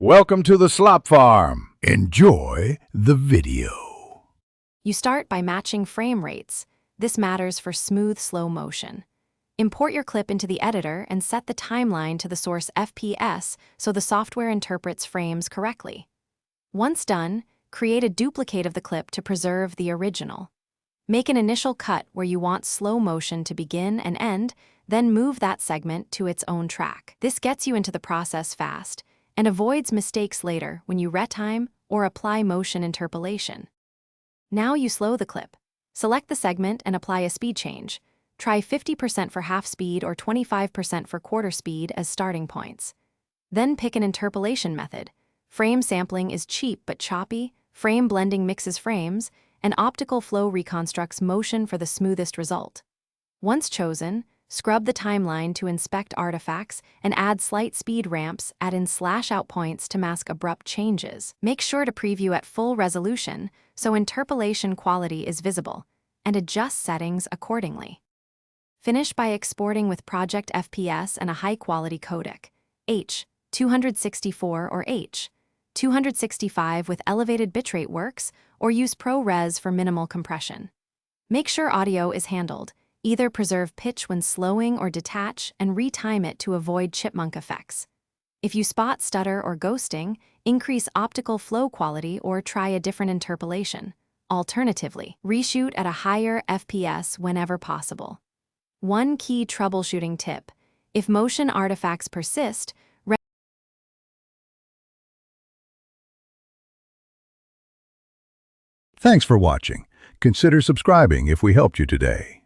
Welcome to the Slop Farm. Enjoy the video. You start by matching frame rates. This matters for smooth slow motion. Import your clip into the editor and set the timeline to the source FPS so the software interprets frames correctly. Once done, create a duplicate of the clip to preserve the original. Make an initial cut where you want slow motion to begin and end, then move that segment to its own track. This gets you into the process fast and avoids mistakes later when you retime or apply motion interpolation. Now you slow the clip. Select the segment and apply a speed change. Try 50% for half speed or 25% for quarter speed as starting points. Then pick an interpolation method. Frame sampling is cheap but choppy, frame blending mixes frames, and optical flow reconstructs motion for the smoothest result. Once chosen, scrub the timeline to inspect artifacts and add slight speed ramps, add in slash-out points to mask abrupt changes. Make sure to preview at full resolution so interpolation quality is visible, and adjust settings accordingly. Finish by exporting with Project FPS and a high-quality codec, H.264 or H.265 with elevated bitrate works, or use ProRes for minimal compression. Make sure audio is handled. Either preserve pitch when slowing or detach and retime it to avoid chipmunk effects. If you spot stutter or ghosting, increase optical flow quality or try a different interpolation. Alternatively, reshoot at a higher FPS whenever possible. One key troubleshooting tip: if motion artifacts persist, Thanks for watching. Consider subscribing if we helped you today.